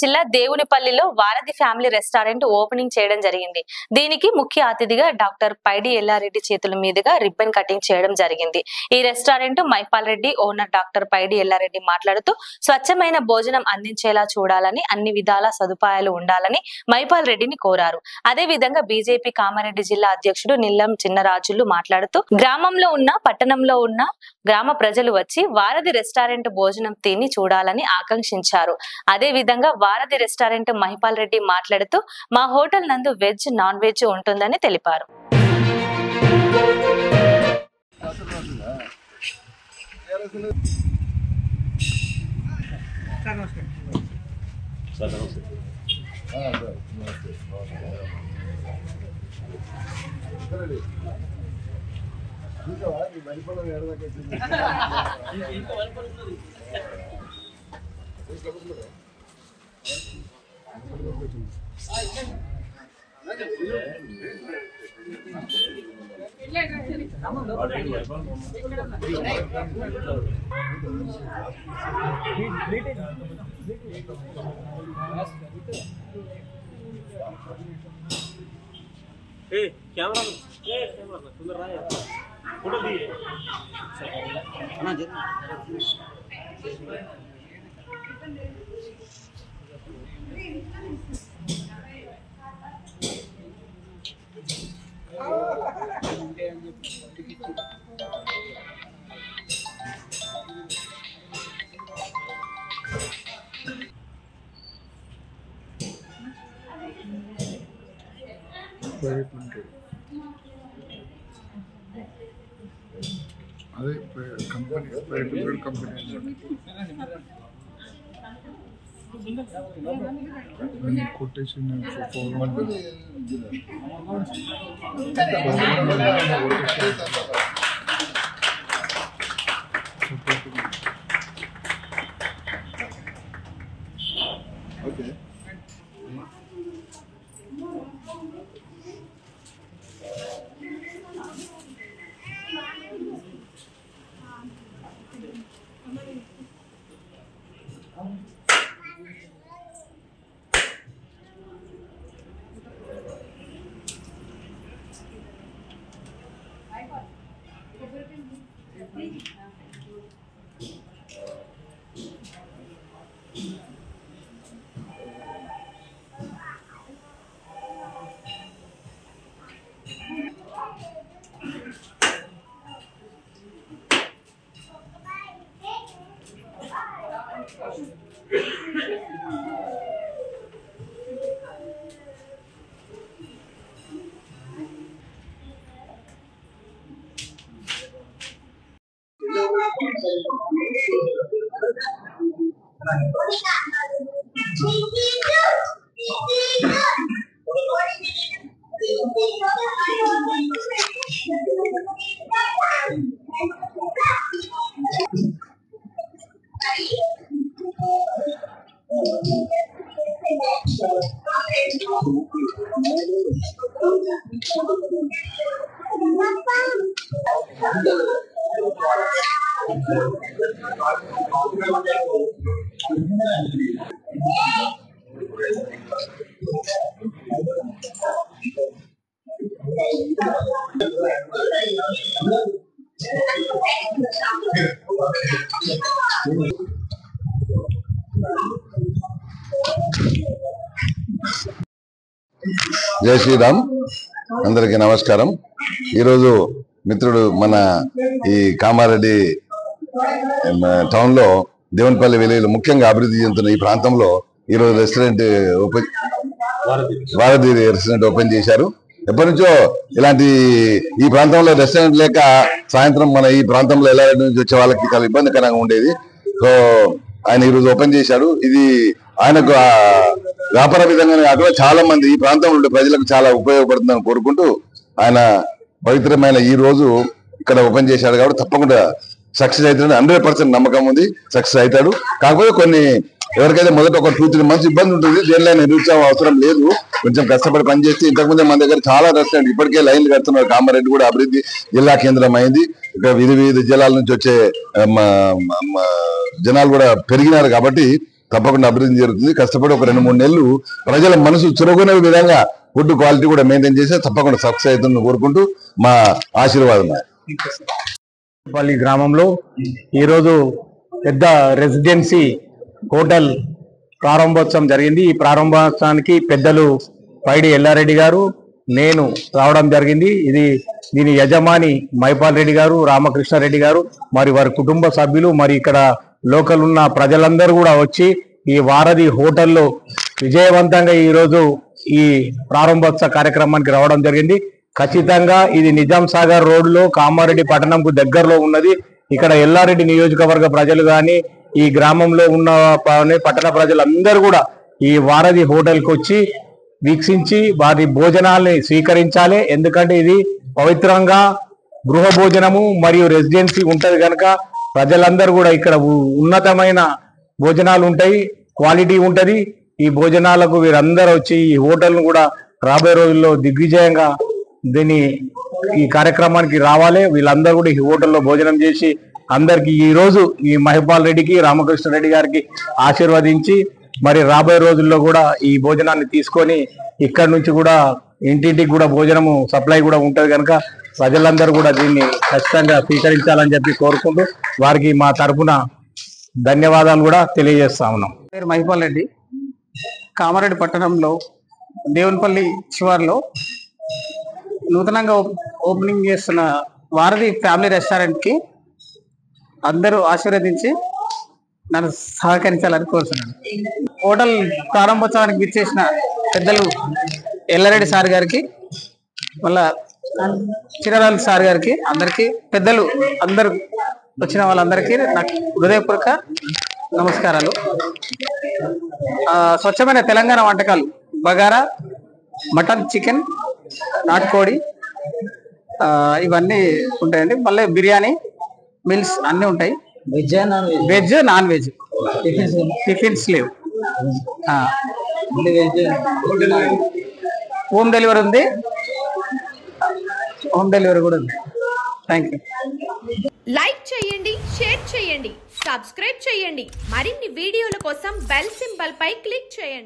జిల్లా దేవునిపల్లిలో వారధి family restaurant opening చేయడం జరిగింది. దీనికి ముఖ్య అతిథిగా డాక్టర్ పైడి ఎల్లారెడ్డి చేతుల మీదుగా రిబ్బన్ కటింగ్ చేయడం జరిగింది. ఈ restaurant Maipal Reddy owner doctor Paidi Ellareddy మాట్లాడుతూ స్వచ్ఛమైన భోజనం అందించేలా చూడాలని, అన్ని విధాల సదుపాయాలు ఉండాలని మైపాల్ రెడ్డిని కోరారు. అదే విధంగా బీజేపీ కామారెడ్డి జిల్లా అధ్యక్షుడు నిల్లం చిన్నరాజులు మాట్లాడుతూ గ్రామంలో ఉన్న పట్టణంలో ఉన్న గ్రామ ప్రజలు వచ్చి వారధి రెస్టారెంట్ భోజనం తిని చూడాలని ఆకాంక్షించారు. అదే విధంగా వారధి రెస్టారెంట్ మహిపాల్ రెడ్డి మాట్లాడుతూ మా హోటల్ నందు వెజ్ నాన్ వెజ్ ఉంటుందని తెలిపారు. అదే company private company quotation okay జై శ్రీరామ్. అందరికీ నమస్కారం. ఈరోజు మిత్రుడు మన ఈ కామారెడ్డి టౌన్ లో దేవునిపల్లి విలేజ్ ముఖ్యంగా అభివృద్ధి చెందుతున్న ఈ ప్రాంతంలో ఈరోజు రెస్టారెంట్ వారధి రెస్టారెంట్ ఓపెన్ చేశారు. ఎప్పటి నుంచో ఇలాంటి ఈ ప్రాంతంలో రెస్టారెంట్ లేక సాయంత్రం మన ఈ ప్రాంతంలో ఎల్లారెడ్డి నుంచి వచ్చే వాళ్ళకి చాలా ఇబ్బందికరంగా ఉండేది. సో ఆయన ఈరోజు ఓపెన్ చేశాడు. ఇది ఆయనకు వ్యాపార విధంగానే కాకుండా చాలా మంది ఈ ప్రాంతంలో ఉండే ప్రజలకు చాలా ఉపయోగపడుతుందని కోరుకుంటూ ఆయన పవిత్రమైన ఈ రోజు ఇక్కడ ఓపెన్ చేశాడు కాబట్టి తప్పకుండా సక్సెస్ అవుతాడు. 100% నమ్మకం ఉంది, సక్సెస్ అవుతాడు. కాకపోతే కొన్ని ఎవరికైతే మొదట ఒక 2-3 months ఇబ్బంది ఉంటుంది, దేనిలో నిరుత్సాహం అవసరం లేదు. కొంచెం కష్టపడి పనిచేస్తే ఇంతకుముందే మన దగ్గర చాలా రెస్టారెంట్ ఇప్పటికే లైన్లు కడుతున్నారు. కామారెడ్డి కూడా అభివృద్ధి జిల్లా కేంద్రం అయింది. ఇక్కడ వివిధ జిల్లాల నుంచి వచ్చే జనాలు కూడా పెరిగినారు కాబట్టి తప్పకుండా అభివృద్ధి జరుగుతుంది. కష్టపడి ఒక 2-3 నెలలు ప్రజల మనసు చురుకునే విధంగా ఫుడ్ క్వాలిటీ కూడా మెయింటైన్ చేస్తే తప్పకుండా సక్సెస్ అవుతుందని కోరుకుంటూ మా ఆశీర్వాదం. పల్లి గ్రామంలో ఈరోజు పెద్ద రెసిడెన్సీ హోటల్ ప్రారంభోత్సవం జరిగింది. ఈ ప్రారంభోత్సవానికి పెద్దలు పైడి ఎల్లారెడ్డి గారు, నేను రావడం జరిగింది. దీని యజమాని మైపాల్ రెడ్డి గారు, రామకృష్ణారెడ్డి గారు, మరి వారి కుటుంబ సభ్యులు, మరి ఇక్కడ లోకల్ ఉన్న ప్రజలందరూ కూడా వచ్చి ఈ వారధి హోటల్లో విజయవంతంగా ఈరోజు ఈ ప్రారంభోత్సవ కార్యక్రమానికి రావడం జరిగింది. ఖచ్చితంగా ఇది నిజాం సాగర్ రోడ్లో కామారెడ్డి పట్టణంకు దగ్గరలో ఉన్నది. ఇక్కడ ఎల్లారెడ్డి నియోజకవర్గ ప్రజలు కానీ ఈ గ్రామంలో ఉన్న పట్టణ ప్రజలందరూ కూడా ఈ వారధి హోటల్కి వచ్చి వీక్షించి వారి భోజనాల్ని స్వీకరించాలి. ఎందుకంటే ఇది పవిత్రంగా గృహ భోజనము మరియు రెసిడెన్సీ ఉంటది కనుక ప్రజలందరూ కూడా ఇక్కడ ఉన్నతమైన భోజనాలు ఉంటాయి, క్వాలిటీ ఉంటది. ఈ భోజనాలకు వీరందరూ వచ్చి ఈ హోటల్ను కూడా రాబోయే రోజుల్లో దిగ్విజయంగా ఈ కార్యక్రమానికి రావాలి. వీళ్ళందరూ కూడా ఈ హోటల్లో భోజనం చేసి అందరికి ఈ రోజు ఈ మహిపాల్ రెడ్డికి, రామకృష్ణారెడ్డి గారికి ఆశీర్వదించి మరి రాబోయే రోజుల్లో కూడా ఈ భోజనాన్ని తీసుకొని ఇక్కడ నుంచి కూడా ఇంటింటికి కూడా భోజనము సప్లై కూడా ఉంటది కనుక ప్రజలందరూ కూడా దీన్ని ఖచ్చితంగా స్వీకరించాలని చెప్పి కోరుకుంటూ వారికి మా తరఫున ధన్యవాదాలు కూడా తెలియజేస్తా ఉన్నాం. పేరు మహిపాల్ రెడ్డి. కామారెడ్డి పట్టణంలో దేవునిపల్లి శివార్లో నూతనంగా ఓపెనింగ్ చేస్తున్న వారధి ఫ్యామిలీ రెస్టారెంట్కి అందరూ ఆశీర్వదించి నన్ను సహకరించాలని కోరుతున్నాను. హోటల్ ప్రారంభోత్సవానికి విచ్చేసిన పెద్దలు ఎల్లారెడ్డి సార్ గారికి, మళ్ళా చిరరాజు సార్ గారికి, అందరికీ పెద్దలు అందరూ వచ్చిన వాళ్ళందరికీ నాకు హృదయపూర్వక నమస్కారాలు. స్వచ్ఛమైన తెలంగాణ వంటకాలు బగారా, మటన్, చికెన్, నాటుకోడి ఇవన్నీ ఉంటాయండి. మళ్ళీ బిర్యానీ, మిల్స్ అన్నీ ఉంటాయి. వెజ్, నాన్ వెజ్, టిఫిన్స్ లేవు. హోమ్ డెలివరీ ఉంది. హోమ్ డెలివరీ కూడా ఉంది. Thank you. లైక్ చేయండి, షేర్ చేయండి, సబ్స్క్రైబ్ చేయండి. మరిన్ని వీడియోల కోసం బెల్ సింబల్ పై క్లిక్ చేయండి.